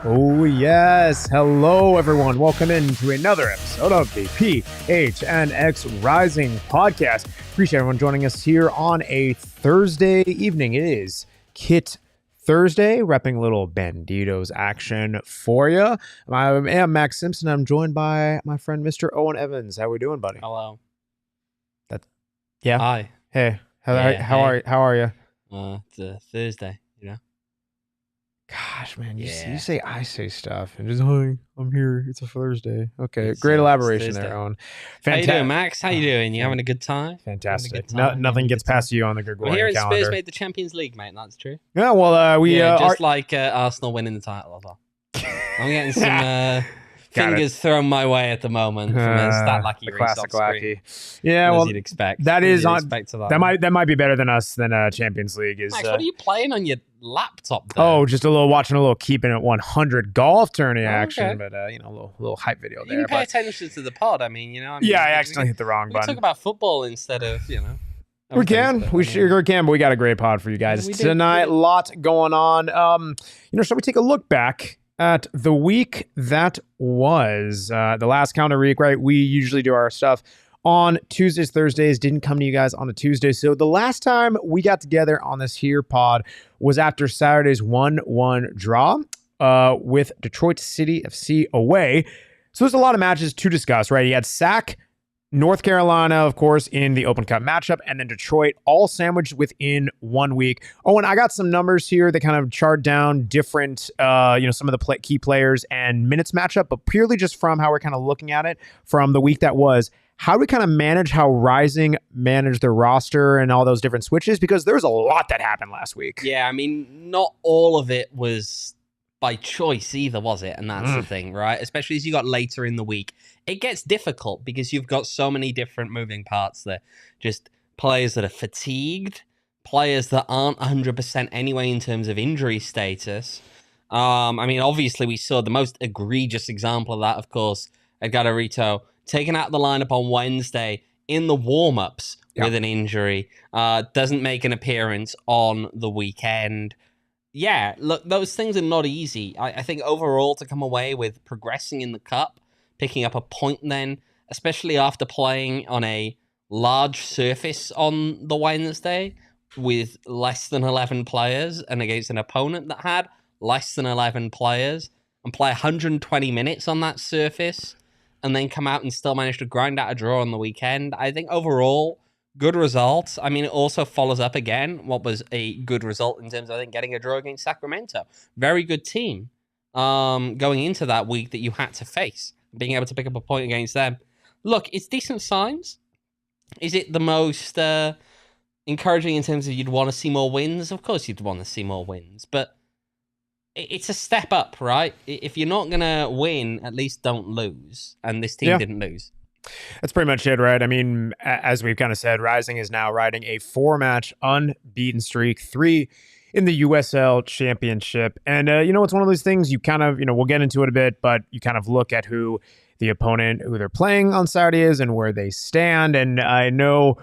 Oh, yes. Hello, everyone. Welcome into another episode of the PHNX Rising podcast. Appreciate everyone joining us here on a Thursday evening. It is Kit Thursday, repping a little Banditos action for you. I am Max Simpson. I'm joined by my friend, Mr. Owen Evans. How we doing, buddy? Hello. Yeah. Hi. Hey. How are you? It's a Thursday, you know. Gosh, man, you Yeah. say I say stuff and just, hi, I'm here. It's a Thursday. Okay, great elaboration there, Owen. How you doing, Max? How you doing? You having a good time? Fantastic. Nothing gets past you on the Gregorian We're hearing calendar. Spurs made the Champions League, mate. That's true. Yeah, well, we just like Arsenal winning the title as well. I'm getting some fingers thrown my way at the moment from a stat lackey race off screen. Yeah, well, you'd expect. That is on. That might be better than us than Champions League is. Max, what are you playing on your laptop there? Oh, just watching a little keeping it 100 golf tourney action, okay. but a little hype video there. You can pay attention to the pod. I mean, I accidentally hit the wrong we button. talk about football instead of We can, sure can, but we got a great pod for you guys tonight. Lot going on. Shall we take a look back at the week that was the last calendar week, right? We usually do our stuff on Tuesdays, Thursdays, didn't come to you guys on a Tuesday. So the last time we got together on this here pod was after Saturday's 1-1 draw with Detroit City FC away. So there's a lot of matches to discuss, right? You had SAC, North Carolina, of course, in the Open Cup matchup, and then Detroit all sandwiched within 1 week. Oh, and I got some numbers here that kind of chart down different, some of the key players and minutes matchup, but purely just from how we're kind of looking at it from the week that was. How do we kind of manage how Rising managed their roster and all those different switches? Because there was a lot that happened last week. Yeah, I mean, not all of it was by choice either, was it? And that's the thing, right? Especially as you got later in the week. It gets difficult because you've got so many different moving parts there. Just players that are fatigued, players that aren't 100% anyway in terms of injury status. Obviously we saw the most egregious example of that, of course, Edgardo Rito taken out of the lineup on Wednesday in the warm-ups with an injury. Doesn't make an appearance on the weekend. Yeah, look, those things are not easy. I think overall to come away with progressing in the cup, picking up a point then, especially after playing on a large surface on the Wednesday with less than 11 players and against an opponent that had less than 11 players and play 120 minutes on that surface and then come out and still manage to grind out a draw on the weekend. I think overall, good results. I mean, it also follows up again what was a good result in terms of, I think, getting a draw against Sacramento. Very good team going into that week that you had to face. Being able to pick up a point against them. Look, it's decent signs. Is it the most encouraging in terms of you'd want to see more wins? Of course you'd want to see more wins, but it's a step up, right? If you're not going to win, at least don't lose. And this team didn't lose. That's pretty much it, right? I mean, as we've kind of said, Rising is now riding a 4-match unbeaten streak, 3 in the USL Championship. And, it's one of those things you kind of, we'll get into it a bit, but you kind of look at who the opponent, who they're playing on Saturday is and where they stand. And I know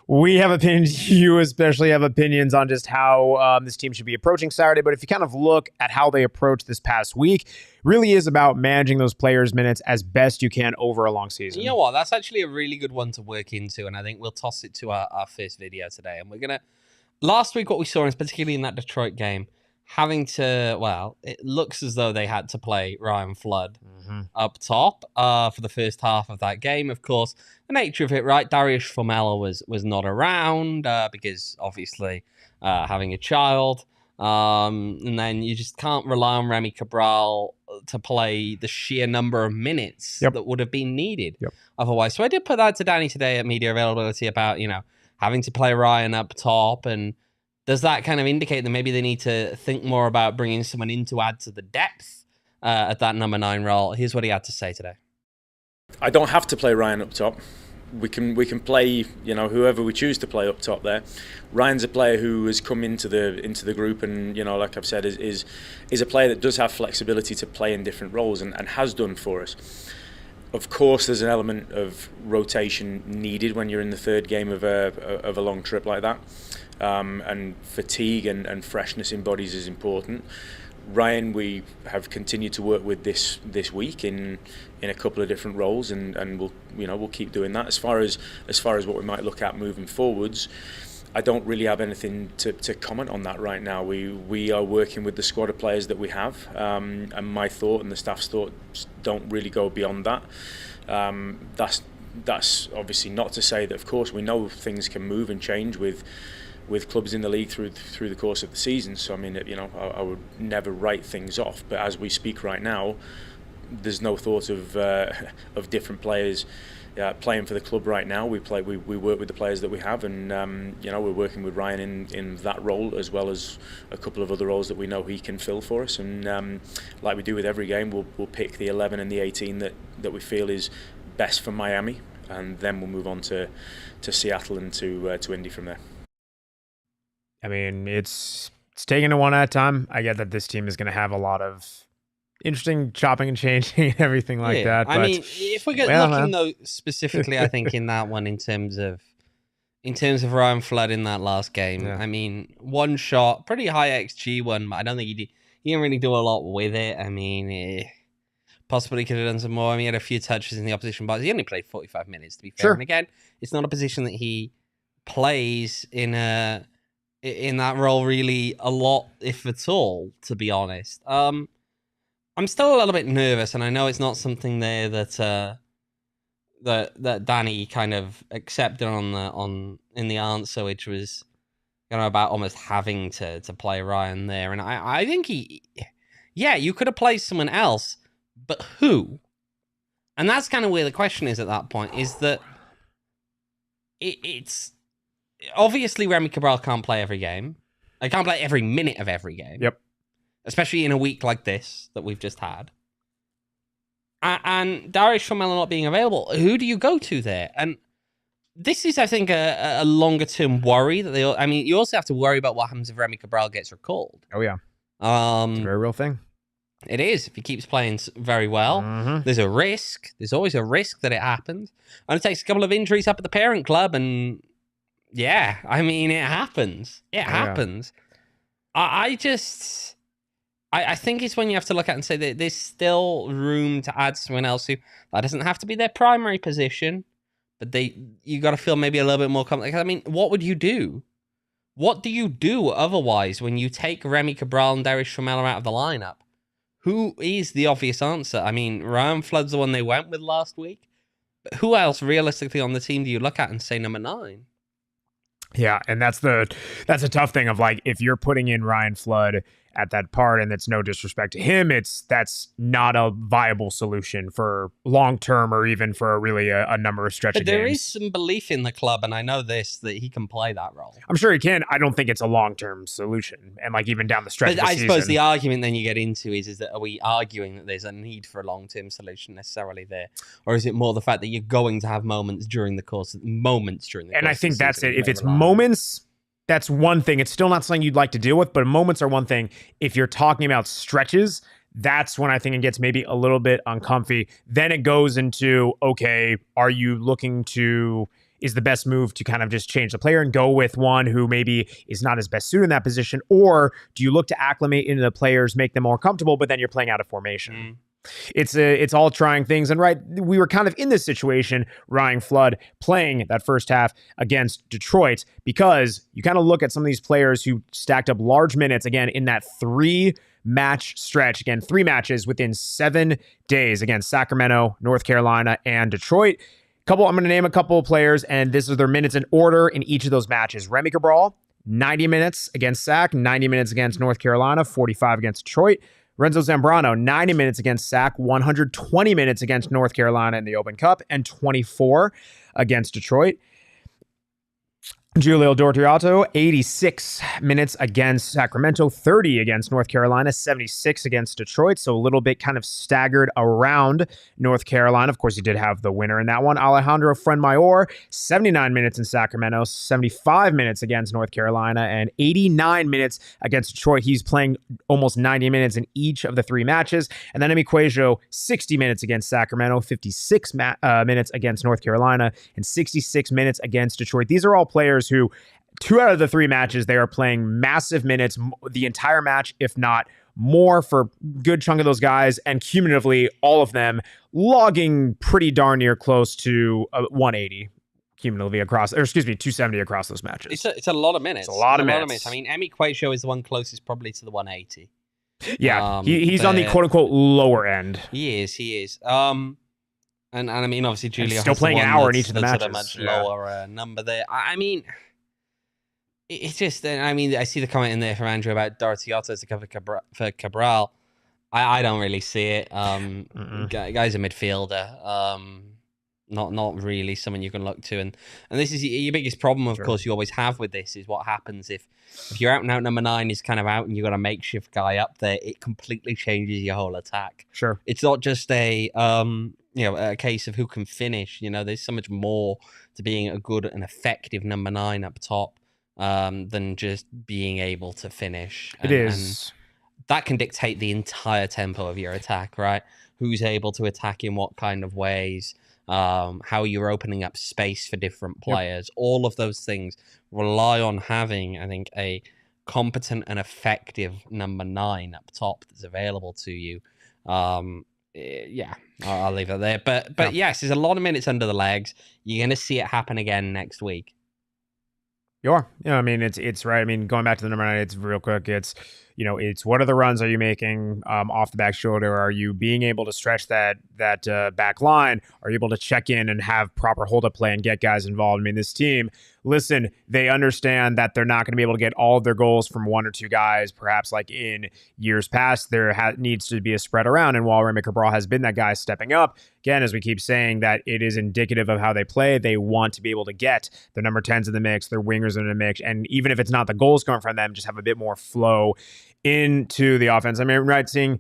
we have opinions, you especially have opinions on just how this team should be approaching Saturday. But if you kind of look at how they approach this past week, really is about managing those players' minutes as best you can over a long season. You know what? That's actually a really good one to work into. And I think we'll toss it to our first video today. And we're going to, last week, what we saw, is particularly in that Detroit game, having to, it looks as though they had to play Ryan Flood up top for the first half of that game. Of course, the nature of it, right? Dariusz Formella was not around because obviously having a child. And then you just can't rely on Remy Cabral to play the sheer number of minutes that would have been needed otherwise. So I did put that to Danny today at media availability about, having to play Ryan up top. And does that kind of indicate that maybe they need to think more about bringing someone in to add to the depth at that number 9 role? Here's what he had to say today. I don't have to play Ryan up top. We can play, whoever we choose to play up top there. Ryan's a player who has come into the group, and like I've said, is a player that does have flexibility to play in different roles and has done for us. Of course, there's an element of rotation needed when you're in the third game of a long trip like that, and fatigue and freshness in bodies is important. Ryan, we have continued to work with this week in a couple of different roles, and we'll keep doing that. As far as what we might look at moving forwards, I don't really have anything to comment on that right now. We are working with the squad of players that we have, and my thought and the staff's thoughts don't really go beyond that. That's obviously not to say that, of course, we know things can move and change with clubs in the league through the course of the season. So I mean, I would never write things off. But as we speak right now, there's no thought of different players playing for the club right now. We work with the players that we have, and we're working with Ryan in that role, as well as a couple of other roles that we know he can fill for us. And like we do with every game, we'll pick the 11 and the 18 that we feel is best for Miami, and then we'll move on to Seattle and to Indy from there. I mean, it's taking it one at a time. I get that this team is going to have a lot of interesting chopping and changing and everything like that. But, I mean, if we get looking though specifically, I think in that one, in terms of Ryan Flood in that last game, I mean, one shot, pretty high XG one, but I don't think he didn't really do a lot with it. I mean, possibly could have done some more. I mean, he had a few touches in the opposition box. He only played 45 minutes, to be fair. Sure. And again, it's not a position that he plays in that role really a lot, if at all, to be honest. I'm still a little bit nervous, and I know it's not something there that Danny kind of accepted in the answer, which was about almost having to play Ryan there. And I think you could have played someone else, but who? And that's kind of where the question is at that point, is that it's obviously Remy Cabral can't play every game. I can't play every minute of every game. Yep. Especially in a week like this that we've just had. And Dariusz Formella not being available, who do you go to there? And this is, I think, a longer-term worry. You also have to worry about what happens if Remy Cabral gets recalled. Oh, yeah. It's a very real thing. It is. If he keeps playing very well, there's a risk. There's always a risk that it happens. And it takes a couple of injuries up at the parent club, and yeah, I mean, it happens. It happens. I think it's when you have to look at it and say that there's still room to add someone else who that doesn't have to be their primary position, but you got to feel maybe a little bit more comfortable. I mean, what would you do? What do you do otherwise when you take Remy Cabral and Dariusz Formella out of the lineup? Who is the obvious answer? I mean, Ryan Flood's the one they went with last week, but who else realistically on the team do you look at and say number 9? Yeah, and that's a tough thing of, like, if you're putting in Ryan Flood at that part, and it's no disrespect to him, that's not a viable solution for long term or even for a number of stretch of games. But there is some belief in the club, and I know that he can play that role. I'm sure he can. I don't think it's a long term solution, and like even down the stretch. But I suppose the argument then you get into is that are we arguing that there's a need for a long term solution necessarily there, or is it more the fact that you're going to have moments during the course of the and I think that's it. If it's moments, that's one thing. It's still not something you'd like to deal with, but moments are one thing. If you're talking about stretches, that's when I think it gets maybe a little bit uncomfy. Then it goes into, okay, are you looking to, is the best move to kind of just change the player and go with one who maybe is not his best suit in that position? Or do you look to acclimate into the players, make them more comfortable, but then you're playing out of formation? It's all trying things. And right, we were kind of in this situation, Ryan Flood playing that first half against Detroit, because you kind of look at some of these players who stacked up large minutes, again, in that 3-match stretch. Again, 3 matches within 7 days against Sacramento, North Carolina, and Detroit. I'm going to name a couple of players, and this is their minutes in order in each of those matches. Remy Cabral, 90 minutes against Sac, 90 minutes against North Carolina, 45 against Detroit. Renzo Zambrano, 90 minutes against Sac, 120 minutes against North Carolina in the Open Cup, and 24 against Detroit. Giulio Dortiato, 86 minutes against Sacramento, 30 against North Carolina, 76 against Detroit. So a little bit kind of staggered around North Carolina. Of course, he did have the winner in that one. Alejandro Fuenmayor, 79 minutes in Sacramento, 75 minutes against North Carolina, and 89 minutes against Detroit. He's playing almost 90 minutes in each of the 3 matches. And then Emi Cuejo, 60 minutes against Sacramento, 56 minutes against North Carolina, and 66 minutes against Detroit. These are all players who 2 out of the 3 matches, they are playing massive minutes the entire match, if not more, for a good chunk of those guys, and cumulatively all of them logging pretty darn near close to 180 cumulatively across, or excuse me, 270 across those matches. It's a lot of minutes. It's a lot of minutes. I mean, Emi Cuejo is the one closest probably to the 180. Yeah, he's on the quote-unquote lower end. He is. And I mean, obviously, Julio still has playing the an one hour in each of the that's matches. At a much lower number there. I mean, it's just. I mean, I see the comment in there from Andrew about Dortiato to cover for Cabral. I don't really see it. Guy's a midfielder. Not really someone you can look to, and this is your biggest problem. Of course, you always have with this is what happens if you're out and out number 9 is kind of out, and you got a makeshift guy up there. It completely changes your whole attack. Sure, it's not just a a case of who can finish. There's so much more to being a good and effective number 9 up top than just being able to finish. It is. And that can dictate the entire tempo of your attack, right? Who's able to attack in what kind of ways, how you're opening up space for different players. Yep. All of those things rely on having, I think, a competent and effective number 9 up top that's available to you. Yeah, I'll leave it there. But yes, there's a lot of minutes under the legs. You're going to see it happen again next week. You are. I mean, it's right. I mean, going back to the number 9, it's real quick. It's what are the runs are you making off the back shoulder? Are you being able to stretch that back line? Are you able to check in and have proper hold-up play and get guys involved? I mean, this team, listen, they understand that they're not going to be able to get all of their goals from 1 or 2 guys. Perhaps like in years past, there needs to be a spread around. And while Remy Cabral has been that guy stepping up, again, as we keep saying, that it is indicative of how they play. They want to be able to get their number 10s in the mix, their wingers in the mix. And even if it's not the goals coming from them, just have a bit more flow into the offense. I mean, right, seeing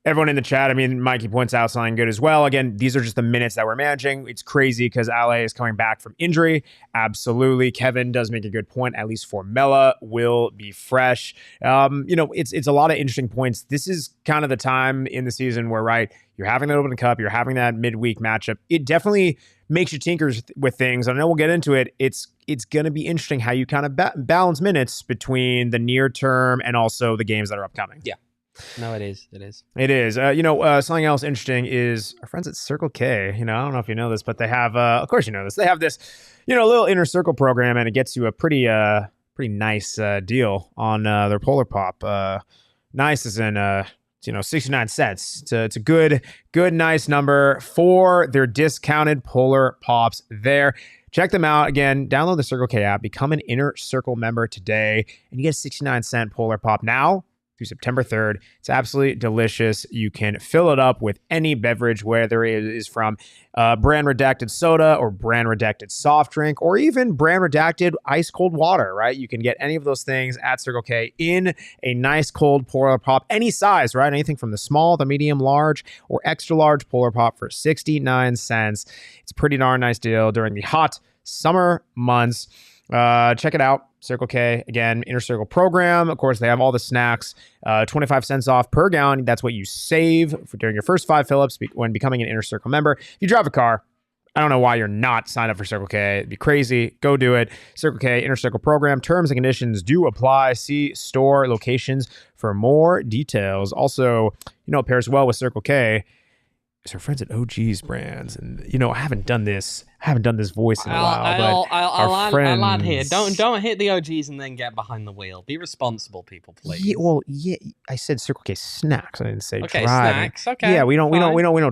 everyone in the chat, I mean, Mikey points out something good as well. Again, these are just the minutes that we're managing. It's crazy because LA is coming back from injury. Absolutely. Kevin does make a good point. At least Formella will be fresh. It's a lot of interesting points. This is kind of the time in the season where, right, you're having that Open Cup, you're having that midweek matchup. It definitely makes you tinker with things. I know we'll get into it. It's going to be interesting how you kind of balance minutes between the near term and also the games that are upcoming. Yeah. No, it is. It is. Something else interesting is our friends at Circle K. I don't know if you know this, but they have, of course you know this, they have this, little inner circle program, and it gets you a pretty nice deal on their Polar Pop. Nice as in, 69 cents. It's a good, nice number for their discounted Polar Pops there. Check them out. Again, download the Circle K app, become an Inner Circle member today, and you get a 69-cent Polar Pop now through September 3rd. It's absolutely delicious. You can fill it up with any beverage, whether it is from brand redacted soda or brand redacted soft drink, or even brand redacted ice cold water, right? You can get any of those things at Circle K in a nice cold Polar Pop, any size, right? Anything from the small, the medium, large, or extra large Polar Pop for 69 cents. It's a pretty darn nice deal during the hot summer months. Check it out. Circle K, again, Inner Circle program. Of course, they have all the snacks, 25 cents off per gallon. That's what you save during your first 5 fill-ups when becoming an Inner Circle member. If you drive a car, I don't know why you're not signed up for Circle K. It'd be crazy. Go do it. Circle K, Inner Circle program. Terms and conditions do apply. See store locations for more details. Also, it pairs well with Circle K. It's our friends at OG's Brands. And, I haven't done this I haven't done this voice in a while, but our friends... I'll add here. Don't hit the OGs and then get behind the wheel. Be responsible, people, please. Yeah. I said Circle K snacks. I didn't say driving. Snacks. Okay. Yeah, we don't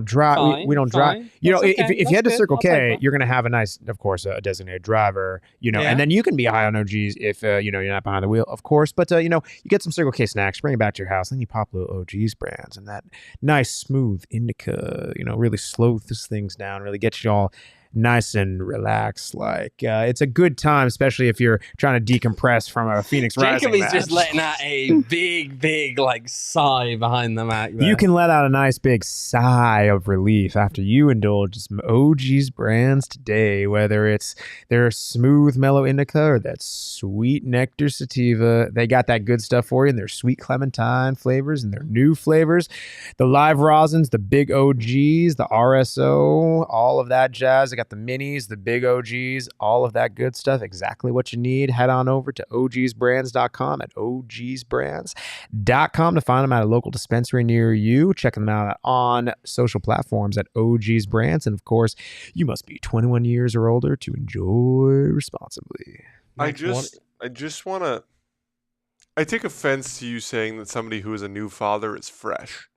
drive. Fine, we don't drive. fine. You know, That's okay. if you head to That's Circle good. I'll take K, that. you're gonna have a nice, of course, a designated driver. You know, Yeah. and then you can be high on OGs if you're not behind the wheel, of course. But you get some Circle K snacks, bring it back to your house, then you pop little OGs brands and that nice smooth indica. Really slow these things down, really get you all nice and relaxed. Like it's a good time, especially if you're trying to decompress from a Phoenix Rising Jacob is match. just letting out a big like sigh behind the mic. You can let out a nice big sigh of relief after you indulge some OG's brands today, whether it's their smooth mellow indica or that sweet nectar sativa. They got that good stuff for you in their sweet clementine flavors and their new flavors, the live rosins, the big OGs, the RSO, all of that jazz. They got the minis, the big OGs, all of that good stuff. Exactly what you need. Head on over to ogsbrands.com at ogsbrands.com to find them at a local dispensary near you. Check them out on social platforms at ogsbrands. And of course, you must be 21 years or older to enjoy responsibly. I just want to... I take offense to you saying that somebody who is a new father is fresh.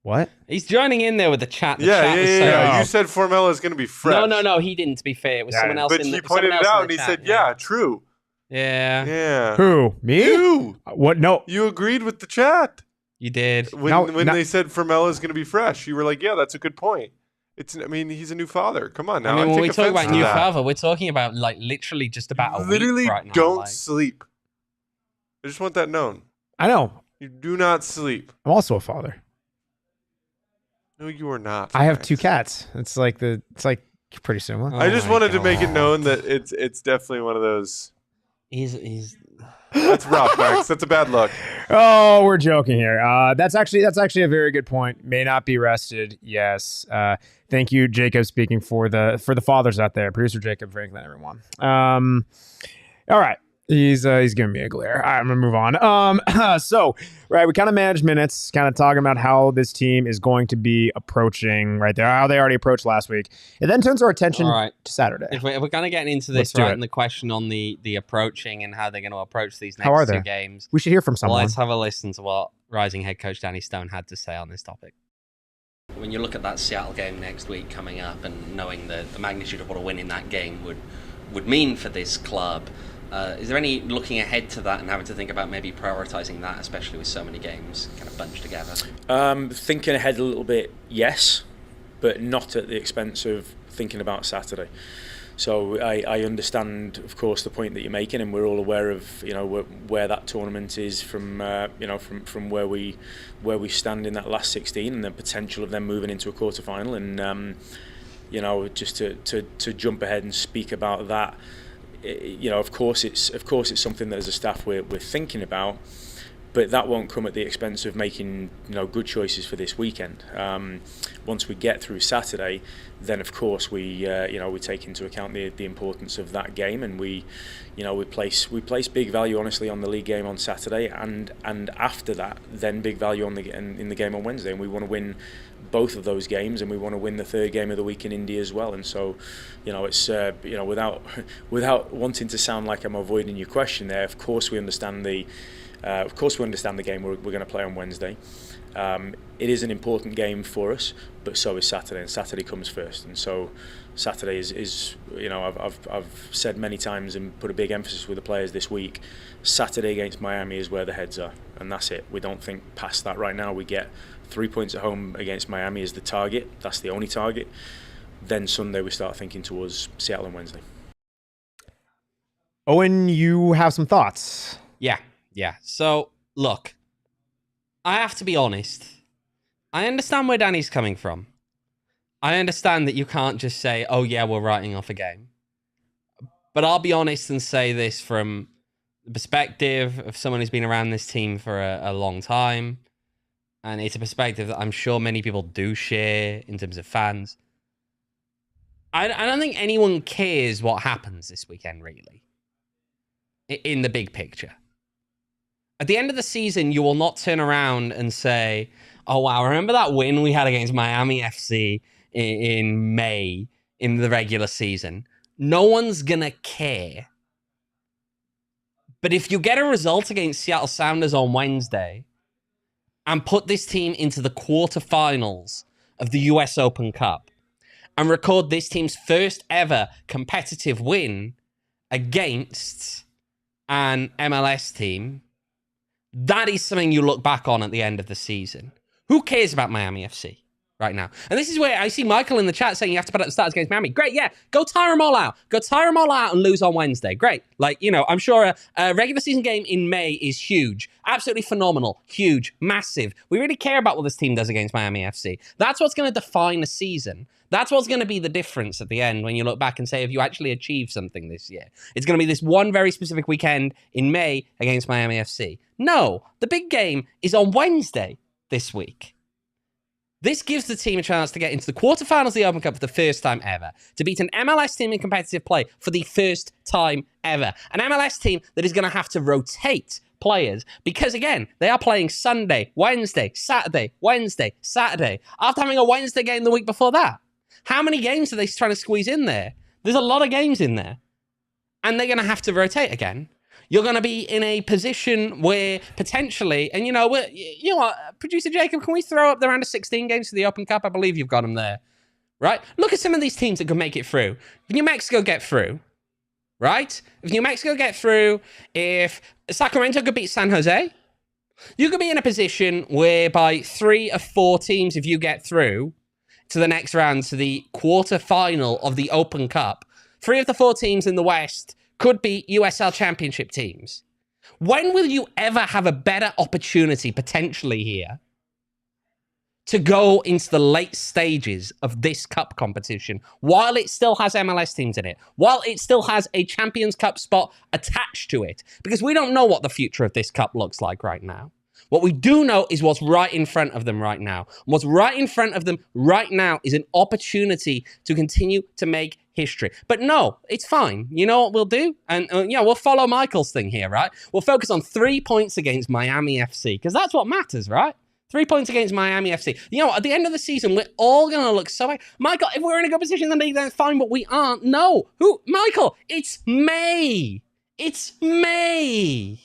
What? He's joining in there with the chat. The Yeah. chat was saying, Oh. You said Formella is going to be fresh. No, he didn't, to be fair. It was someone else But in the he pointed it out and he chat, said, yeah, true. Yeah. Yeah. Who? Me? You. What? No. You agreed with the chat. You did. When they said Formella is going to be fresh, you were like, yeah, that's a good point. He's a new father. Come on now. I mean, when we take talk offense about to new that. father, we're talking about like literally just about a Literally week right now. don't sleep. I just want that known. I know. You do not sleep. I'm also a father. No, you are not. I have Max. 2 cats. It's like pretty similar. Oh I just my wanted to make it God. known that it's definitely one of those. He's That's rough, Max. That's a bad look. Oh, we're joking here. That's actually a very good point. May not be rested. Yes. Thank you, Jacob, speaking for the fathers out there. Producer Jacob Franklin, everyone. All right. He's giving me a glare. All right, I'm gonna move on. So we kind of manage minutes, kind of talking about how this team is going to be approaching right there, how they already approached last week. It then turns our attention to Saturday. If we're kind of getting into this, Let's do right, it. and the question on the approaching and how they're going to approach these How are next they? 2 games. We should hear from Well, someone. let's have a listen to what Rising head coach Danny Stone had to say on this topic. When you look at that Seattle game next week coming up and knowing the magnitude of what a win in that game would mean for this club, is there any looking ahead to that and having to think about maybe prioritising that, especially with so many games kind of bunched together? Thinking ahead a little bit, yes, but not at the expense of thinking about Saturday. So I understand, of course, the point that you're making, and we're all aware of where that tournament is from from where we stand in that last 16 and the potential of them moving into a quarter-final. And just to jump ahead and speak about that. Of course it's something that as a staff we're thinking about, but that won't come at the expense of making good choices for this weekend. Once we get through Saturday, then of course we take into account the importance of that game, and we place big value honestly on the league game on Saturday, and after that then big value in the game on Wednesday, and we want to win both of those games, and we want to win the 3rd game of the week in India as well. And so it's without wanting to sound like I'm avoiding your question there, of course we understand the game we're going to play on Wednesday. It is an important game for us, but so is Saturday, and Saturday comes first. And so Saturday is I've said many times and put a big emphasis with the players this week, Saturday against Miami is where the heads are, and that's it. We don't think past that right now. We get 3 points at home against Miami as the target. That's the only target. Then Sunday we start thinking towards Seattle and Wednesday. Owen, you have some thoughts. Yeah. So, look, I have to be honest. I understand where Danny's coming from. I understand that you can't just say, oh yeah, we're writing off a game. But I'll be honest and say this from the perspective of someone who's been around this team for a long time. And it's a perspective that I'm sure many people do share in terms of fans. I don't think anyone cares what happens this weekend, really, in the big picture. At the end of the season, you will not turn around and say, oh, wow, remember that win we had against Miami FC in May? in the regular season. No one's going to care. But if you get a result against Seattle Sounders on Wednesday and put this team into the quarterfinals of the US Open Cup and record this team's first ever competitive win against an MLS team, that is something you look back on at the end of the season. Who cares about Miami FC right now? And this is where I see Michael in the chat saying you have to put up the starters against Miami. Great, yeah. Go tire them all out. Go tire them all out and lose on Wednesday. Great. Like, you know, I'm sure a regular season game in May is huge. Absolutely phenomenal. Huge. Massive. We really care about what this team does against Miami FC. That's what's going to define the season. That's what's going to be the difference at the end when you look back and say, have you actually achieved something this year? It's going to be this one very specific weekend in May against Miami FC. No, the big game is on Wednesday this week. This gives the team a chance to get into the quarterfinals of the Open Cup for the first time ever, to beat an MLS team in competitive play for the first time ever. An MLS team that is going to have to rotate players because, again, they are playing Sunday, Wednesday, Saturday, Wednesday, Saturday, after having a Wednesday game the week before that. How many games are they trying to squeeze in there? There's a lot of games in there. And they're going to have to rotate again. You're going to be in a position where potentially, and you know what, Producer Jacob, can we throw up the round of 16 games for the Open Cup? I believe you've got them there, right? Look at some of these teams that could make it through. If New Mexico get through, right? If New Mexico get through, if Sacramento could beat San Jose, you could be in a position whereby 3 of 4 teams, if you get through to the next round, to the quarterfinal of the Open Cup, 3 of the 4 teams in the West could be USL Championship teams. When will you ever have a better opportunity, potentially here, to go into the late stages of this cup competition while it still has MLS teams in it, while it still has a Champions Cup spot attached to it? Because we don't know what the future of this cup looks like right now. What we do know is what's right in front of them right now. And what's right in front of them right now is an opportunity to continue to make history. But no, it's fine. You know what we'll do? And we'll follow Michael's thing here, right? We'll focus on 3 points against Miami FC, because that's what matters, right? 3 points against Miami FC. You know, at the end of the season, we're all going to look so... Michael, if we're in a good position in the league, then fine, but we aren't. No. Who? Michael, it's May. It's May.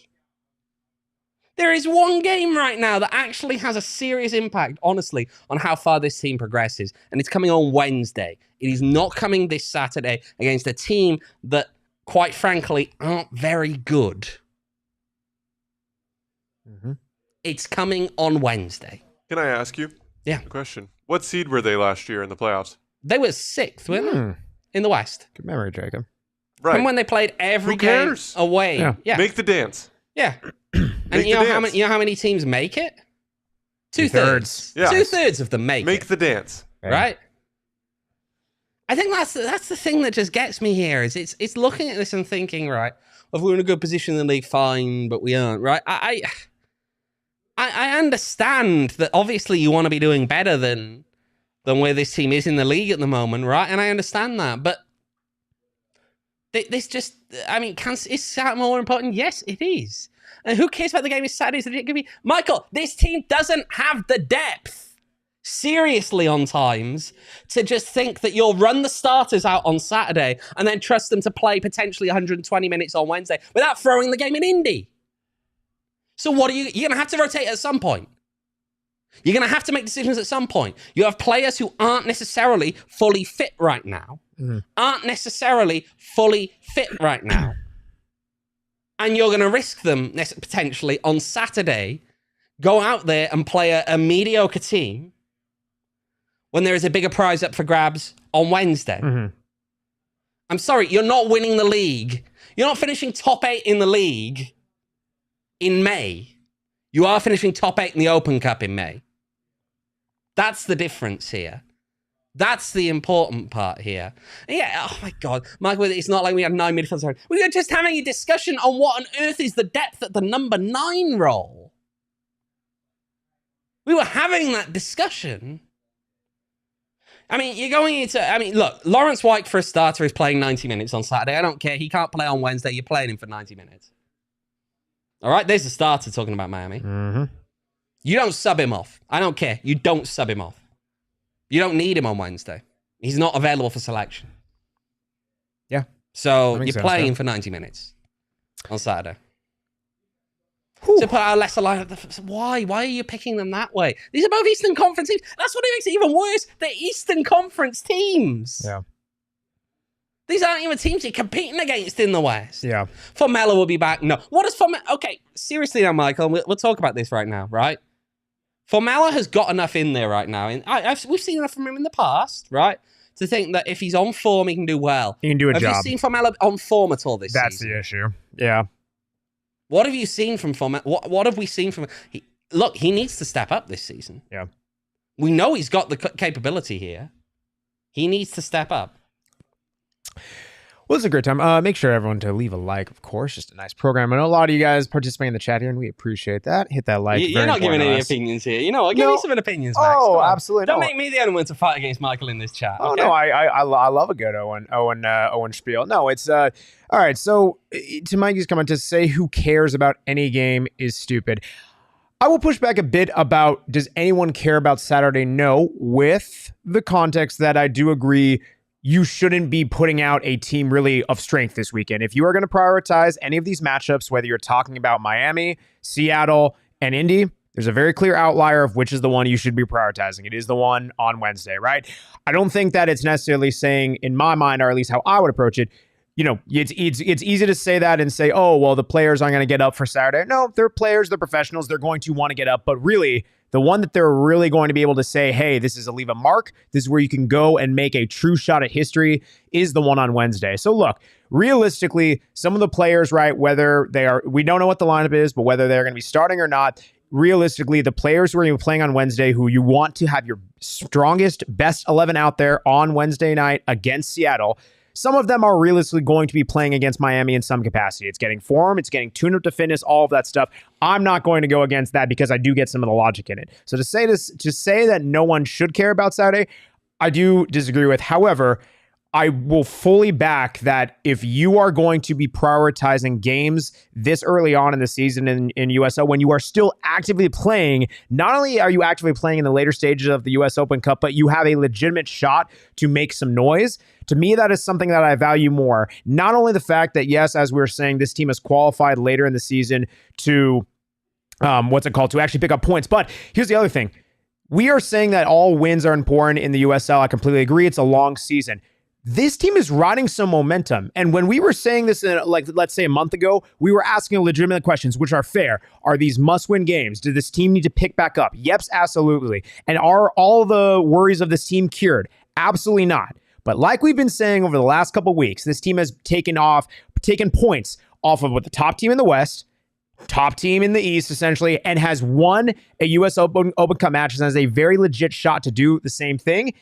There is one game right now that actually has a serious impact, honestly, on how far this team progresses. And it's coming on Wednesday. It is not coming this Saturday against a team that, quite frankly, aren't very good. Mm-hmm. It's coming on Wednesday. Can I ask you a question? What seed were they last year in the playoffs? They were 6th, weren't they? In the West. Good memory, Jacob. Right. And when they played every game away. Yeah. Make the dance. Yeah. And you know how many teams make it? 2/3. Yeah. 2/3 of them make the dance. Right? I think that's the thing that just gets me here, is it's looking at this and thinking, right, if we're in a good position in the league, fine, but we aren't, right? I understand that obviously you want to be doing better than where this team is in the league at the moment, right? And I understand that, but this just, I mean, is Saturday more important? Yes, it is. And who cares about the game is Saturday? Michael, this team doesn't have the depth, seriously, on times, to just think that you'll run the starters out on Saturday and then trust them to play potentially 120 minutes on Wednesday without throwing the game in Indy. So what you're going to have to rotate at some point. You're going to have to make decisions at some point. You have players who aren't necessarily fully fit right now. And you're going to risk them potentially on Saturday, go out there and play a mediocre team when there is a bigger prize up for grabs on Wednesday. Mm-hmm. I'm sorry, you're not winning the league. You're not finishing top 8 in the league in May. You are finishing top 8 in the Open Cup in May. That's the difference here. That's the important part here. Yeah, oh my God. Michael, it's not like we had 9 midfielders. We were just having a discussion on what on earth is the depth at the number 9 role. We were having that discussion. I mean, you're going into... I mean, look, Lawrence White, for a starter, is playing 90 minutes on Saturday. I don't care. He can't play on Wednesday. You're playing him for 90 minutes. All right? There's the starter talking about Miami. Mm-hmm. You don't sub him off. I don't care. You don't sub him off. You don't need him on Wednesday. He's not available for selection. Yeah. So you're sense, playing yeah. for 90 minutes on Saturday. Whew. So put out a lesser lineup. Why? Why are you picking them that way? These are both Eastern Conference teams. That's what makes it even worse. They're Eastern Conference teams. Yeah. These aren't even teams you're competing against in the West. Yeah. Formella will be back. No. What is Formella? Okay, seriously now, Michael, we'll talk about this right now, right? Formella has got enough in there right now. And we've seen enough from him in the past, right? To think that if he's on form, he can do well. He can do a job. Have you seen Formella on form at all this season? That's the issue. Yeah. What have you seen from Formella? What have we seen from... Look, he needs to step up this season. Yeah. We know he's got the capability here. He needs to step up. Well, it's a great time. Make sure everyone to leave a like, of course. Just a nice program. I know a lot of you guys participate in the chat here, and we appreciate that. Hit that like. You're not giving any opinions here. You know what? Give me some opinions, Max. Oh, absolutely. Don't make me the only one to fight against Michael in this chat. Oh, okay? no, I love a good Owen spiel. No, it's, all right, so to Mikey's comment, to say who cares about any game is stupid. I will push back a bit about, does anyone care about Saturday? No, with the context that I do agree you shouldn't be putting out a team really of strength this weekend. If you are going to prioritize any of these matchups, whether you're talking about Miami, Seattle, and Indy, there's a very clear outlier of which is the one you should be prioritizing. It is the one on Wednesday, right? I don't think that it's necessarily saying, in my mind, or at least how I would approach it, you know, it's easy to say that and say, oh, well, the players aren't going to get up for Saturday. No, they're players, they're professionals, they're going to want to get up. But really, the one that they're really going to be able to say, hey, this is leave a mark, this is where you can go and make a true shot at history, is the one on Wednesday. So look, realistically, some of the players, right, whether they are, we don't know what the lineup is, but whether they're going to be starting or not, realistically, the players who are going to be playing on Wednesday, who you want to have your strongest, best 11 out there on Wednesday night against Seattle, some of them are realistically going to be playing against Miami in some capacity. It's getting form, it's getting tuned up to fitness, all of that stuff. I'm not going to go against that because I do get some of the logic in it. So to say that no one should care about Saturday, I do disagree with. However, I will fully back that if you are going to be prioritizing games this early on in the season in USO, when you are still actively playing, not only are you actively playing in the later stages of the US Open Cup, but you have a legitimate shot to make some noise. To me, that is something that I value more. Not only the fact that, yes, as we were saying, this team has qualified later in the season to, to actually pick up points. But here's the other thing. We are saying that all wins are important in the USL. I completely agree. It's a long season. This team is riding some momentum. And when we were saying this, let's say a month ago, we were asking legitimate questions, which are fair. Are these must-win games? Did this team need to pick back up? Yep, absolutely. And are all the worries of this team cured? Absolutely not. But like we've been saying over the last couple of weeks, this team has taken points off of what the top team in the West, top team in the East, essentially, and has won a US Open Cup match and has a very legit shot to do the same thing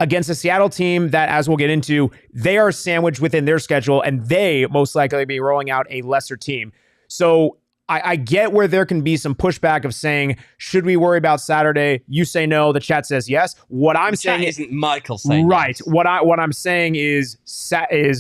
against a Seattle team that, as we'll get into, they are sandwiched within their schedule, and they most likely be rolling out a lesser team. So I get where there can be some pushback of saying, should we worry about Saturday? You say no. The chat says yes. What I'm saying isn't Michael saying right. Yes. What I'm saying is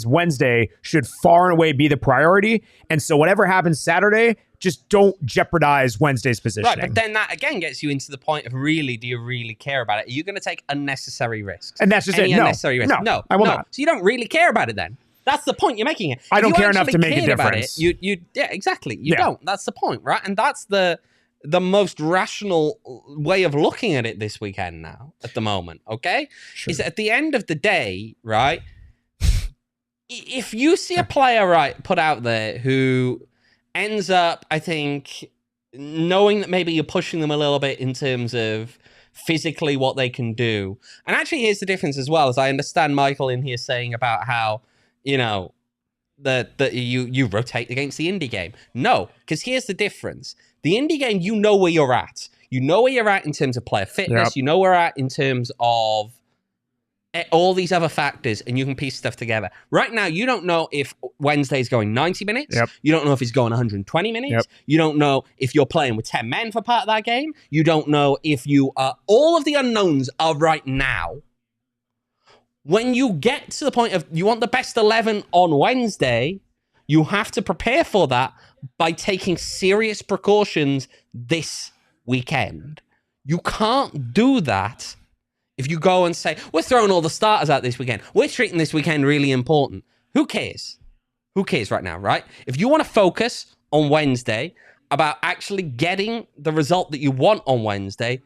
Wednesday should far and away be the priority. And so whatever happens Saturday, just don't jeopardize Wednesday's positioning. Right, but then that again gets you into the point of really, do you really care about it? Are you going to take unnecessary risks? And that's just it. No, unnecessary risks? No, I will not. So you don't really care about it then? That's the point you're making it. I don't care enough to make a difference. Yeah, exactly. You don't. That's the point, right? And that's the most rational way of looking at it this weekend now, at the moment, okay? Sure. Is at the end of the day, right, if you see a player, right, put out there who ends up, I think, knowing that maybe you're pushing them a little bit in terms of physically what they can do. And actually, here's the difference as well, as I understand Michael in here saying about how, you know, that you rotate against the indie game. No, because here's the difference. The indie game, you know where you're at. You know where you're at in terms of player fitness. Yep. You know where you're at in terms of all these other factors, and you can piece stuff together. Right now, you don't know if Wednesday's going 90 minutes. Yep. You don't know if it's going 120 minutes. Yep. You don't know if you're playing with 10 men for part of that game. You don't know if you are... All of the unknowns are right now. When you get to the point of you want the best 11 on Wednesday, you have to prepare for that by taking serious precautions this weekend. You can't do that If you go and say, we're throwing all the starters out this weekend, we're treating this weekend really important, who cares? Who cares right now, right? If you want to focus on Wednesday about actually getting the result that you want on Wednesday,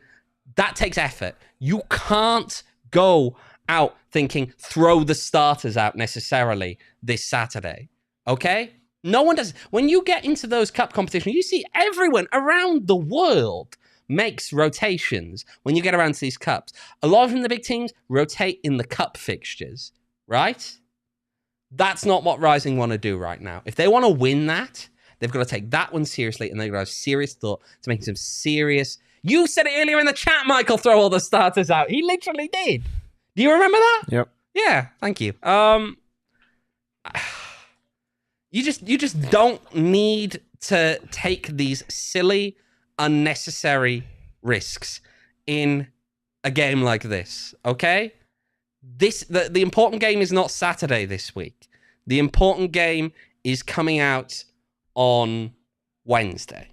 that takes effort. You can't go out thinking, throw the starters out necessarily this Saturday, okay? No one does. When you get into those cup competitions, you see everyone around the world makes rotations when you get around to these cups. A lot of them, the big teams, rotate in the cup fixtures, right? That's not what Rising want to do right now. If they want to win that, they've got to take that one seriously, and they've got to have serious thought to make some serious... You said it earlier in the chat, Michael, throw all the starters out. He literally did. Do you remember that? Yep. Yeah, thank you. You just don't need to take these silly, unnecessary risks in a game like this, okay? The important game is not Saturday this week. The important game is coming out on Wednesday.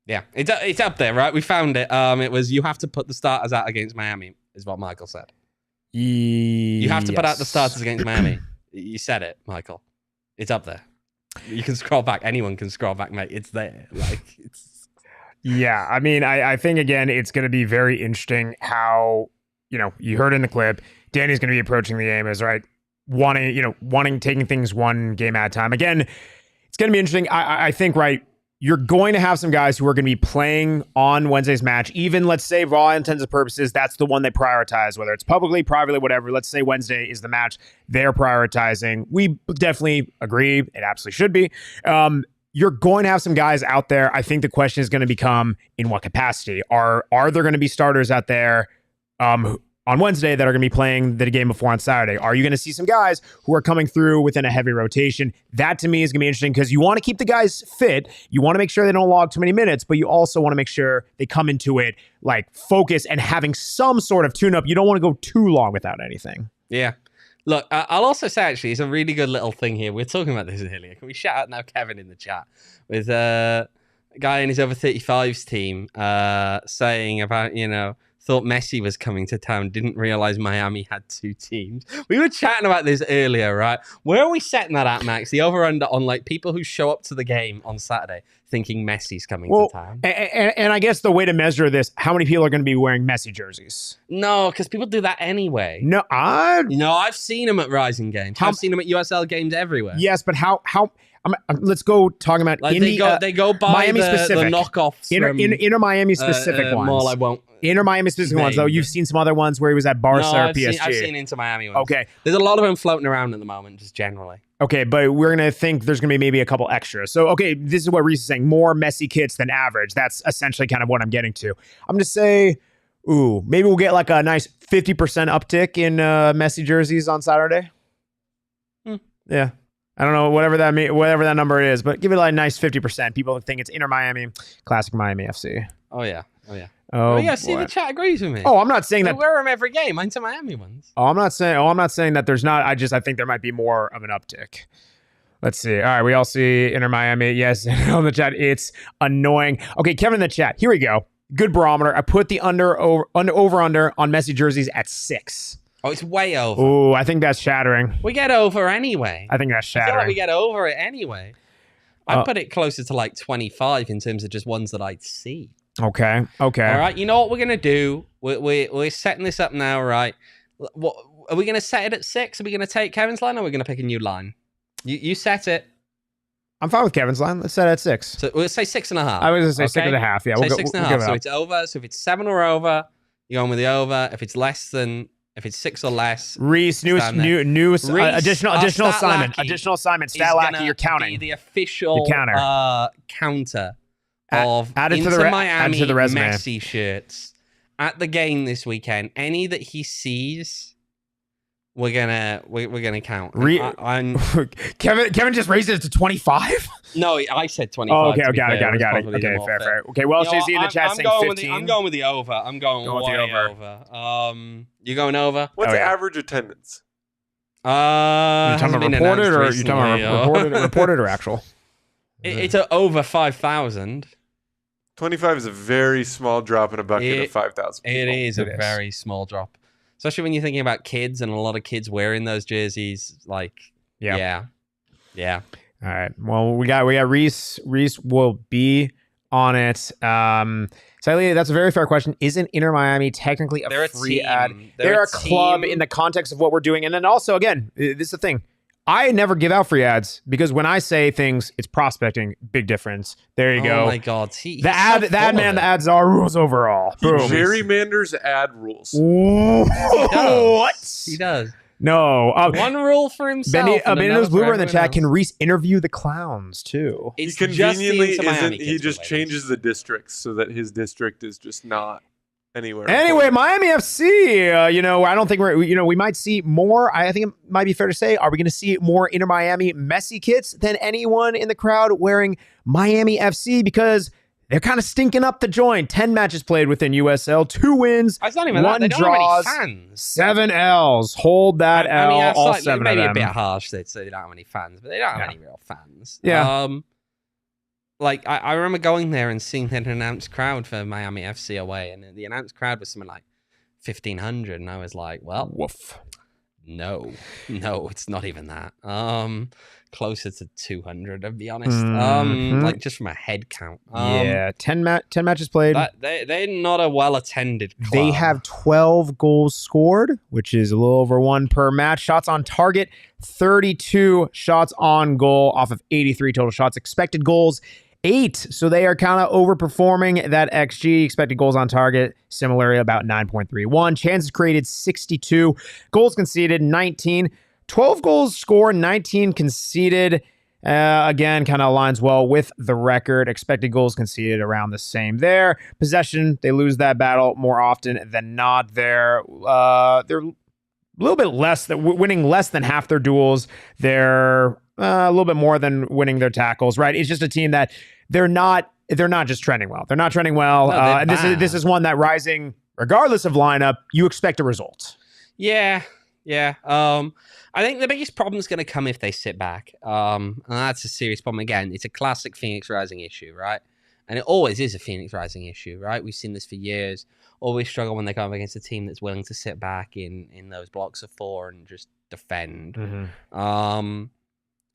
Yeah, it's up there, right? We found it. It was, you have to put the starters out against Miami, is what Michael said. You have to put out the starters against Miami. You said it, Michael. It's up there. You can scroll back. Anyone can scroll back, mate. It's there. Yeah, I mean, I think, again, it's going to be very interesting how, you heard in the clip, Danny's going to be approaching the game as, right, taking things one game at a time. Again, it's going to be interesting. I think, right, you're going to have some guys who are going to be playing on Wednesday's match. Even, let's say, for all intents and purposes, that's the one they prioritize, whether it's publicly, privately, whatever. Let's say Wednesday is the match they're prioritizing. We definitely agree. It absolutely should be. You're going to have some guys out there. I think the question is going to become, in what capacity? Are there going to be starters out there on Wednesday that are going to be playing the game before on Saturday? Are you going to see some guys who are coming through within a heavy rotation? That, to me, is going to be interesting because you want to keep the guys fit. You want to make sure they don't log too many minutes, but you also want to make sure they come into it like focused and having some sort of tune-up. You don't want to go too long without anything. Yeah. Look, I'll also say, actually, it's a really good little thing here. We're talking about this earlier. Can we shout out now Kevin in the chat with a guy in his over 35s team saying about, thought Messi was coming to town, didn't realize Miami had two teams. We were chatting about this earlier, right? Where are we setting that at, Max? The over-under on like people who show up to the game on Saturday thinking Messi's coming to town. And I guess the way to measure this, how many people are going to be wearing Messi jerseys? No, because people do that anyway. No, I've seen them at Rising games. I've seen them at USL games everywhere. Yes, but how let's go talking about like they go by Miami the specific knockoffs inner Miami specific ones. Well, I won't. Inner Miami specific ones, though. You've seen some other ones where he was at Barca or PSG. I've seen Inter Miami ones. Okay. There's a lot of them floating around at the moment, just generally. Okay, but we're going to think there's going to be maybe a couple extras. So, okay, this is what Reese is saying. More Messi kits than average. That's essentially kind of what I'm getting to. I'm going to say, maybe we'll get like a nice 50% uptick in Messi jerseys on Saturday. Yeah. I don't know, whatever that number is, but give it like a nice 50%. People think it's Inter Miami, classic Miami FC. Oh, yeah. Oh, yeah, see, the chat agrees with me. Oh, I'm not saying that. They wear them every game. Inter Miami ones. I'm not saying that there's not. I think there might be more of an uptick. Let's see. All right, we all see Inter Miami. Yes, on the chat, it's annoying. Okay, Kevin in the chat. Here we go. Good barometer. I put the under on Messi jerseys at 6. Oh, it's way over. Oh, I think that's shattering. We get over anyway. I think that's shattering. I feel like we get over it anyway. I'd put it closer to like 25 in terms of just ones that I'd see. Okay. All right. You know what we're going to do? We're setting this up now, right? What are we going to set it at 6? Are we going to take Kevin's line or are we going to pick a new line? You set it. I'm fine with Kevin's line. Let's set it at 6. So we'll say 6.5. I was going to say 6.5. Yeah, we'll say 6.5. So it's over. So if it's 7 or over, you're going with the over. If it's 6 or less, Reese, additional assignment. Additional assignment. Stat Lackey, you're counting. Be the official counter of added Inter to the Miami resume. Messi shirts at the game this weekend. Any that he sees, we're gonna count. Kevin just raised it to 25. No, I said 25. Oh, okay, got it. Okay, fair. Okay, well, Jay-Z in the chat saying 15. I'm going with the over. I'm going way over. You going over? What's the average attendance? You talking about reported or actual? It's over 5,000. 25 is a very small drop in a bucket of 5,000 people. It is a very small drop. Especially when you're thinking about kids and a lot of kids wearing those jerseys. Like, yeah. All right. Well, we got Reese. Reese will be on it. Sadly, that's a very fair question. Isn't Inter Miami technically a free ad? They're a club in the context of what we're doing. And then also, again, this is the thing. I never give out free ads because when I say things, it's prospecting. Big difference. There you go. Oh my God. The ad man, the ads are rules overall. He gerrymanders ad rules. What? He does. No. One rule for himself. Benito's Blooper in the chat. Can Reese interview the clowns too? He conveniently isn't. He just changes the districts so that his district is just not anywhere. Anyway, Miami FC. I don't think we might see more. I think it might be fair to say, are we going to see more Inter Miami Messi kits than anyone in the crowd wearing Miami FC? Because they're kind of stinking up the joint. 10 matches played within USL, 2 wins, it's not even 1 that. Draws, 7 L's. Hold that L. All 7 maybe of them. a bit harsh that they don't have any fans, but they don't have any real fans. Yeah. I remember going there and seeing an announced crowd for Miami FC away, and the announced crowd was something like 1,500, and I was like, well, woof. No, it's not even that. Closer to 200, to be honest. Just from a head count. 10 matches played. They're not a well-attended club. They have 12 goals scored, which is a little over 1 per match. Shots on target, 32 shots on goal off of 83 total shots. Expected goals, 8. So they are kind of overperforming that XG. Expected goals on target, similarly about 9.31. Chances created, 62. Goals conceded, 19. 12 goals scored, 19 conceded. Again, kind of aligns well with the record. Expected goals conceded around the same there. Possession, they lose that battle more often than not. They're a little bit less, winning less than half their duels. They're a little bit more than winning their tackles, right? It's just a team that they're not just trending well. They're not trending well. No, this is one that Rising, regardless of lineup, you expect a result. Yeah. I think the biggest problem is going to come if they sit back. And that's a serious problem. Again, it's a classic Phoenix Rising issue, right? And it always is a Phoenix Rising issue, right? We've seen this for years. Always struggle when they come up against a team that's willing to sit back in those blocks of 4 and just defend.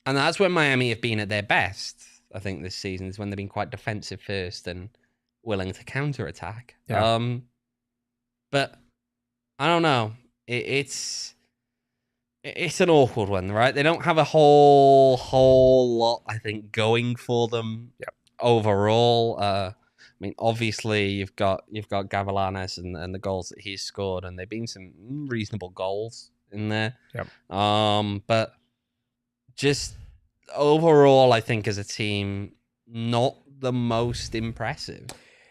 And that's when Miami have been at their best, I think, this season, is when they've been quite defensive first and willing to counterattack. Yeah. But I don't know. It's an awkward one, right? They don't have a whole lot, I think, going for them overall. Obviously, you've got Gavilanes and the goals that he's scored, and they've been some reasonable goals in there. Yep. But just overall, I think as a team, not the most impressive.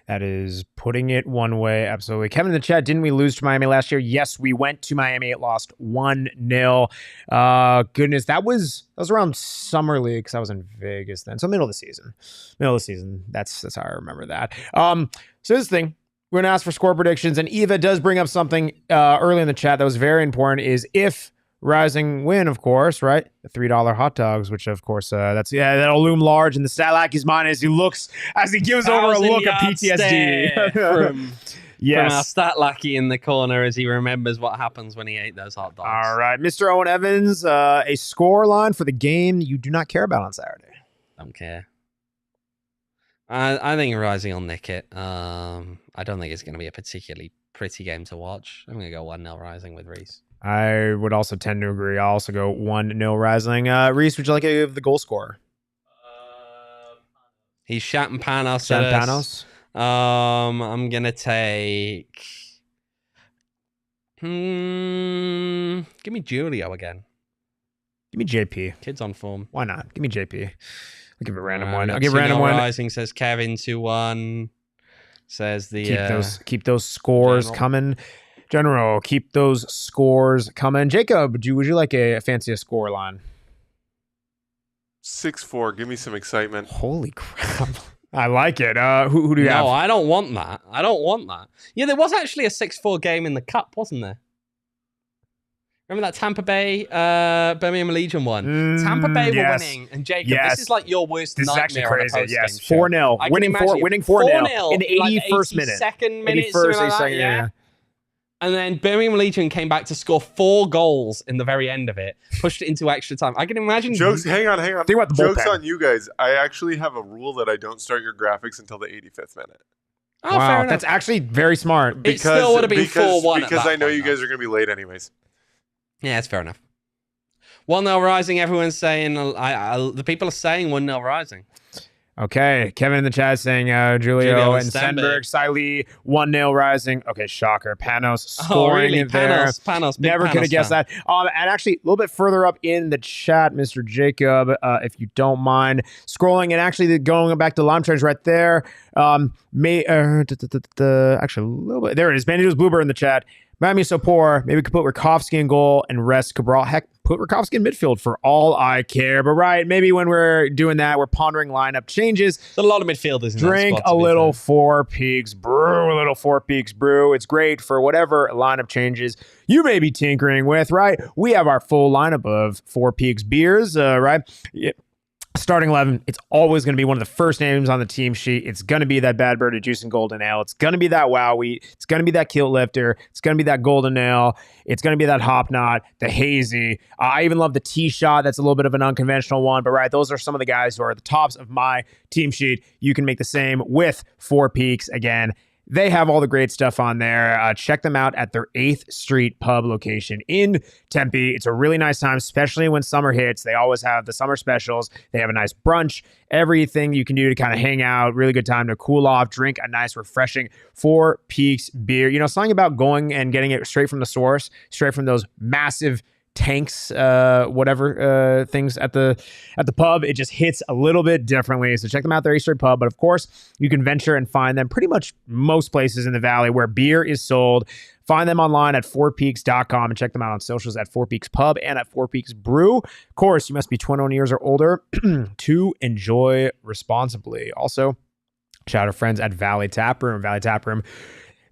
That is putting it one way. Absolutely. Kevin in the chat, didn't we lose to Miami last year? Yes, we went to Miami. It lost 1-0. Goodness, that was around Summer League because I was in Vegas then. So middle of the season. That's how I remember that. So this thing, we're going to ask for score predictions. And Eva does bring up something early in the chat that was very important, is if Rising win, of course, right? The $3 hot dogs, which of course that'll loom large in the Statlaki's mind as he gives over a look of PTSD from our Statlaki in the corner as he remembers what happens when he ate those hot dogs. All right, Mr. Owen Evans, a score line for the game you do not care about on Saturday. Don't care. I think Rising will nick it. I don't think it's going to be a particularly pretty game to watch. I'm going to go 1-0 Rising with Reese. I would also tend to agree. I'll also go 1-0 Rising. Reese, would you like to give the goal scorer? He's shouting Panos. Panos. I'm gonna take. Give me Julio again. Give me JP. Kid's on form. Why not? Give me JP. I'll give a random one. I'll give random one. Rising says Kevin 2-1. Says the keep those scores coming. General, keep those scores coming. Jacob, would you like a fancier score line? 6-4. Give me some excitement. Holy crap. I like it. Who do you have? No, I don't want that. Yeah, there was actually a 6-4 game in the Cup, wasn't there? Remember that Tampa Bay Birmingham Legion one? Tampa Bay were winning, and Jacob, this is like your worst this nightmare is actually crazy. on a Yes, post-game 4-0, winning 4-0 in the 81st minute, 82nd minute, something like that, yeah. And then Birmingham Legion came back to score 4 goals in the very end of it, pushed it into extra time. I can imagine. Hang on. Think about the Joke's bullpen. on you guys. I actually have a rule that I don't start your graphics until the 85th minute. Oh, wow, that's actually very smart. It still would have been 4-1 because I know you guys are going to be late anyways. Yeah, it's fair enough. 1-0 rising. Everyone's saying. The people are saying 1-0 rising. Okay, Kevin in the chat saying Julio and Stenberg, Siley, 1-0 rising. Okay, shocker. Panos scoring really? there. Panos, never could have guessed that. And actually, a little bit further up in the chat, Mr. Jacob, if you don't mind scrolling and actually going back to Lime Trench right there. Actually, a little bit. There it is. Banditos Bluebird in the chat. Miami's so poor. Maybe we could put Rakowski in goal and rest Cabral. Heck, put Rakowski in midfield for all I care. But right, maybe when we're doing that, we're pondering lineup changes. There's a lot of midfielders in Drink that spot, a little Four Peaks brew, a little Four Peaks brew. It's great for whatever lineup changes you may be tinkering with, right? We have our full lineup of Four Peaks beers, right? Starting 11, it's always going to be one of the first names on the team sheet. It's going to be that Bad Bird of Juice and Golden Ale. It's going to be that Wow Wheat. It's going to be that Kilt Lifter. It's going to be that Golden Ale. It's going to be that Hop Knot, the Hazy. I even love the Tea Shot. That's a little bit of an unconventional one. But right, those are some of the guys who are at the tops of my team sheet. You can make the same with Four Peaks. Again, they have all the great stuff on there. Check them out at their 8th Street Pub location in Tempe. It's a really nice time, especially when summer hits. They always have the summer specials. They have a nice brunch, everything you can do to kind of hang out. Really good time to cool off, drink a nice, refreshing Four Peaks beer. You know, something about going and getting it straight from the source, straight from those massive tanks, things at the pub, it just hits a little bit differently. So check them out, their Eastern Pub. But of course, you can venture and find them pretty much most places in the Valley where beer is sold. Find them online at fourpeaks.com and check them out on socials at Four Peaks Pub and at Four Peaks Brew. Of course, you must be 21 years or older to enjoy responsibly. Also, shout out to friends at Valley Taproom. Valley Taproom,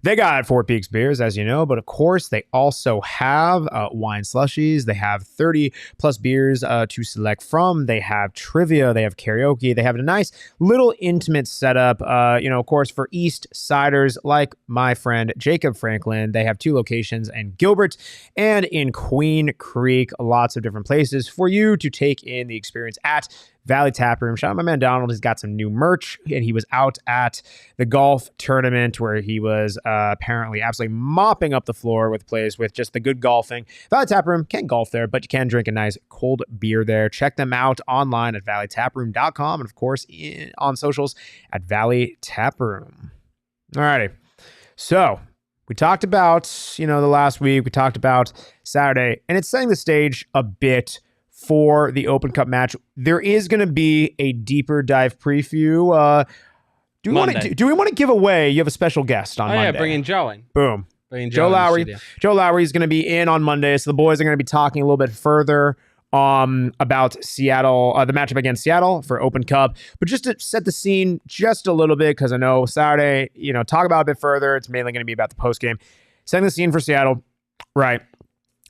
they got Four Peaks beers, as you know, but of course, they also have wine slushies. They have 30 plus beers to select from. They have trivia. They have karaoke. They have a nice little intimate setup. Of course, for East Ciders, like my friend Jacob Franklin, they have 2 locations in Gilbert and in Queen Creek. Lots of different places for you to take in the experience at Valley Taproom. Shout out my man Donald. He's got some new merch, and he was out at the golf tournament where he was apparently absolutely mopping up the floor with plays with just the good golfing. Valley Taproom, can't golf there, but you can drink a nice cold beer there. Check them out online at valleytaproom.com and, of course, on socials at Valley Taproom. All righty. So we talked about, the last week. We talked about Saturday, and it's setting the stage a bit for the Open Cup match. There is going to be a deeper dive preview. Do we want to give away? You have a special guest on Monday. Yeah, bring in Joe in. Boom. Bring in Joe Lowry. Joe Lowry is going to be in on Monday, so the boys are going to be talking a little bit further about Seattle, the matchup against Seattle for Open Cup. But just to set the scene just a little bit, because I know Saturday, talk about it a bit further. It's mainly going to be about the post game. Setting the scene for Seattle, right?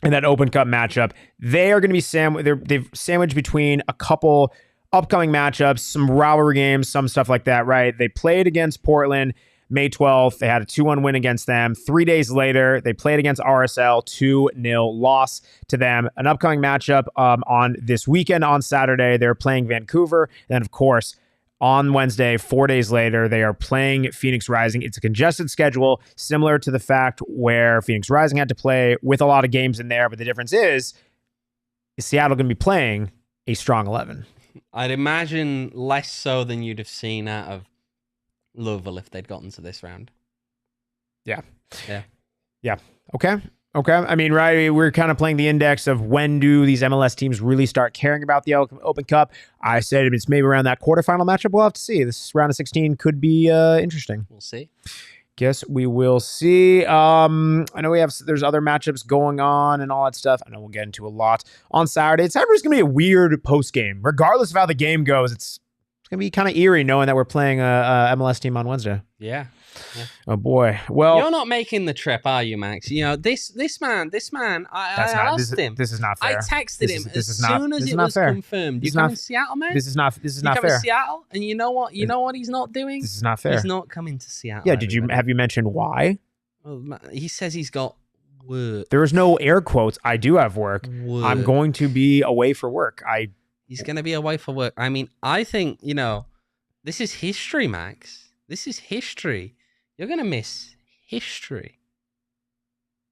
In that Open Cup matchup, they are going to be they've sandwiched between a couple upcoming matchups, some rivalry games, some stuff like that, right? They played against Portland May 12th. They had a 2-1 win against them. 3 days later, they played against RSL, 2-0 loss to them. An upcoming matchup on this weekend on Saturday, they're playing Vancouver. And then, of course, on Wednesday, 4 days later, they are playing Phoenix Rising. It's a congested schedule, similar to the fact where Phoenix Rising had to play with a lot of games in there. But the difference is Seattle going to be playing a strong 11? I'd imagine less so than you'd have seen out of Louisville if they'd gotten to this round. Yeah. Yeah. Okay. I mean, right, we're kind of playing the index of when do these MLS teams really start caring about the Open Cup. I said it's maybe around that quarterfinal matchup. We'll have to see. This round of 16 could be interesting. We'll see. Guess we will see. I know there's other matchups going on and all that stuff. I know we'll get into a lot on Saturday. Saturday's going to be a weird post game. Regardless of how the game goes, it's going to be kind of eerie knowing that we're playing a MLS team on Wednesday. Yeah. Yeah. Oh boy. Well, you're not making the trip, are you, Max? You know this man. I asked him. This is not fair. I texted him as is not- soon as this is it not was fair. confirmed. This You is come not- in Seattle, man. This is not you come fair. to Seattle, and you know what? You know what he's not doing. This is not fair. He's not coming to Seattle. Yeah. everybody. Have you mentioned why? Well, he says he's got work. There is no air quotes. I do have work. I'm going to be away for work. He's going to be away for work. I mean, I think, this is history, Max. This is history. You're going to miss history.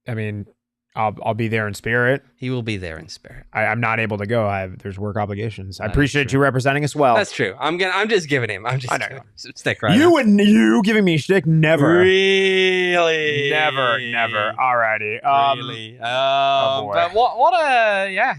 I mean, I'll be there in spirit. He will be there in spirit. I'm not able to go. There's work obligations. I That is appreciate true. you representing us well. That's true. I'm just giving him. I know. giving him some stick right you now. and you giving me shtick? Never. Really? Never. Alrighty. Really? oh boy. But what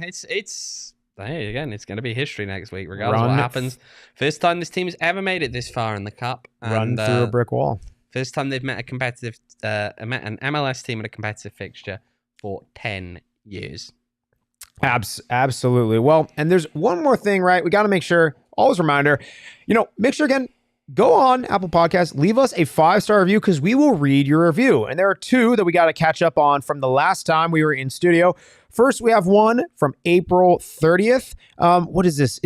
it's hey, again, it's going to be history next week, regardless of what happens. First time this team has ever made it this far in the cup. Run through a brick wall. First time they've met a competitive, an MLS team in a competitive fixture for 10 years. Absolutely. Well, and there's one more thing, right? We got to make sure, always reminder, make sure again, go on Apple Podcasts, leave us a 5-star review because we will read your review. And there are 2 that we got to catch up on from the last time we were in studio. First, we have one from April 30th. What is this?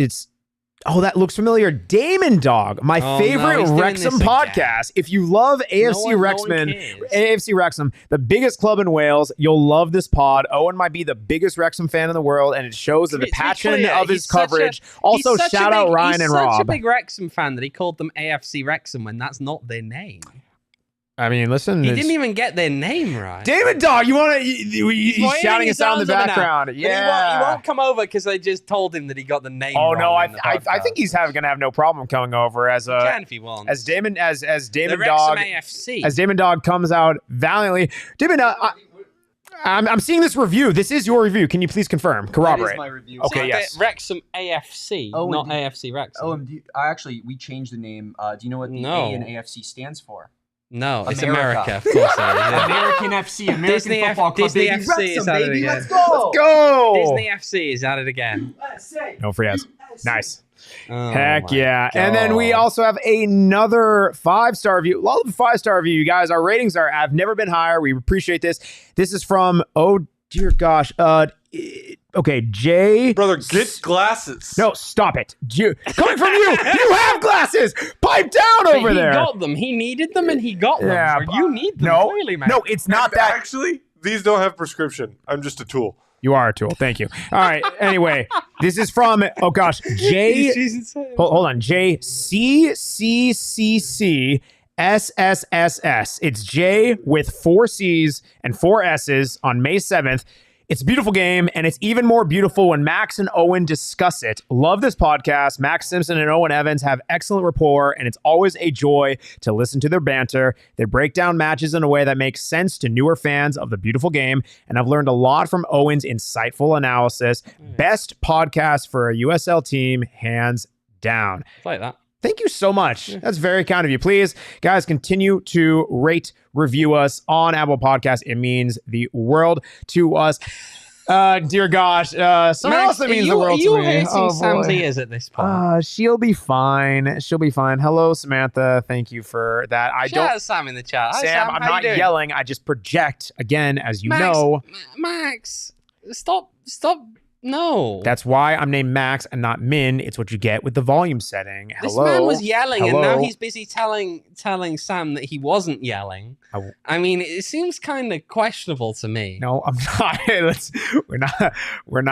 That looks familiar. Damon Dog, my favorite Wrexham podcast. If you love AFC Wrexham, the biggest club in Wales, you'll love this pod. Owen might be the biggest Wrexham fan in the world, and it shows the passion of his coverage. Also, shout out Ryan and Rob. He's such a big Wrexham fan that he called them AFC Wrexham when that's not their name. I mean, listen. He didn't even get their name right. Damon Dog, he's shouting us out in the background. Yeah. He won't come over because they just told him that he got the name wrong. Oh, no, I think he's going to have no problem coming over as a... He can if he wants. As Damon Dog... AFC. As Damon Dog comes out valiantly. Damon, I'm seeing this review. This is your review. Can you please confirm? Corroborate. That is my review. Okay, yes. Wrexham AFC, not AFC Wrexham. We changed the name. Do you know what the No. A in AFC stands for? No, it's America, of course it is. Yeah. American FC, American Football Club. Disney baby. FC Wrexham, is at it baby. again. Let's go. Go! Disney FC is at it again. No free ads. Nice. Oh Heck my yeah. God. And then we also have another 5-star review. A lot of the 5-star review, you guys. Our ratings have never been higher. We appreciate this. This is from, oh dear gosh. Okay, Jay. Brother, get glasses. No, stop it. Coming from you. You have glasses. Pipe down over there. He got them. He needed them and he got them. Yeah, Or you need them, clearly, man. No, it's not that. Actually, these don't have prescription. I'm just a tool. You are a tool. Thank you. All right. Anyway, this is from, oh gosh, J. Hold on. JCCCC SSSS. It's J with 4 C's and 4 S's on May 7th. It's a beautiful game, and it's even more beautiful when Max and Owen discuss it. Love this podcast. Max Simpson and Owen Evans have excellent rapport, and it's always a joy to listen to their banter. They break down matches in a way that makes sense to newer fans of the beautiful game, and I've learned a lot from Owen's insightful analysis. Best podcast for a USL team, hands down. Like that. Thank you so much. That's very kind of you. Please, guys, continue to rate, review us on Apple Podcasts. It means the world to us. Dear gosh. Someone else that means the world to me. Hurting Sam's ears at this point. She'll be fine. She'll be fine. Hello, Samantha. Thank you for that. Shout out Sam in the chat. Hi, Sam, I'm not yelling. I just project, again, as you know. Max, stop. No. That's why I'm named Max and not Min. It's what you get with the volume setting. This Hello. man was yelling, Hello. and now he's busy telling Sam that he wasn't yelling. I mean, it seems kind of questionable to me. No, I'm not. We're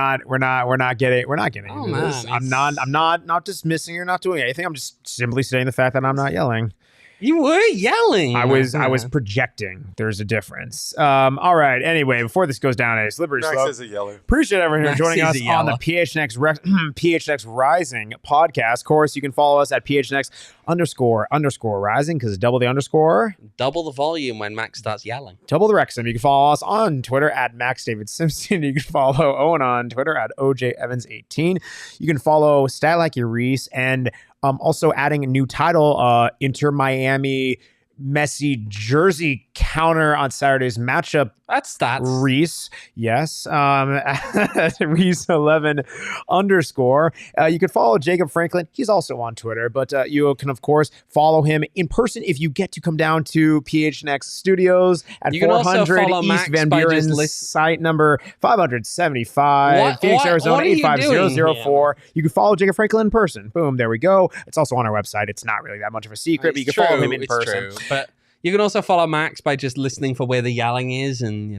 not getting into this. I'm not dismissing or not doing anything. I'm just simply saying the fact that I'm not yelling. You were yelling. I was projecting. There's a difference. All right. Anyway, before this goes down a slippery Max slope, is a yeller. appreciate everyone Max joining is us a on the yeller. PHNX Rising podcast. Of course, you can follow us at PHNX__rising because double the underscore. Double the volume when Max starts yelling. Double the Wrexham. You can follow us on Twitter at Max David Simpson. You can follow Owen on Twitter at OJ Evans 18. You can follow Stat Like Your Reese, and also adding a new title, Inter Miami Messi jersey counter on Saturday's matchup. That's stats. Reese, yes, Reese11 _. You can follow Jacob Franklin. He's also on Twitter, but you can, of course, follow him in person if you get to come down to PHNX Studios at 400 East Van Buren, site number 575, Phoenix, Arizona 85004. You can follow Jacob Franklin in person. Boom, there we go. It's also on our website. It's not really that much of a secret, but you can follow him in person. True, but you can also follow Max by just listening for where the yelling is, and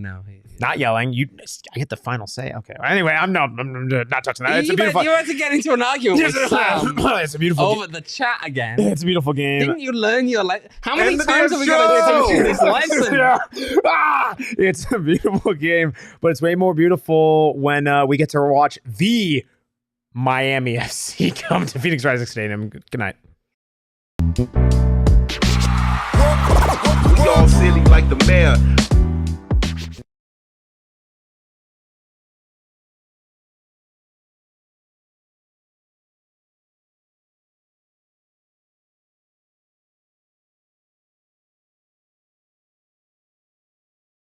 not yelling. I get the final say. Okay. Anyway, I'm not touching that. It's a beautiful. You had to get into an argument with Sam. It's a beautiful over the chat again. It's a beautiful game. Didn't you learn your lesson? How many times have we got to do this lesson? It's a beautiful game, but it's way more beautiful when we get to watch the Miami FC come to Phoenix Rising Stadium. Good night. We all silly like the mayor.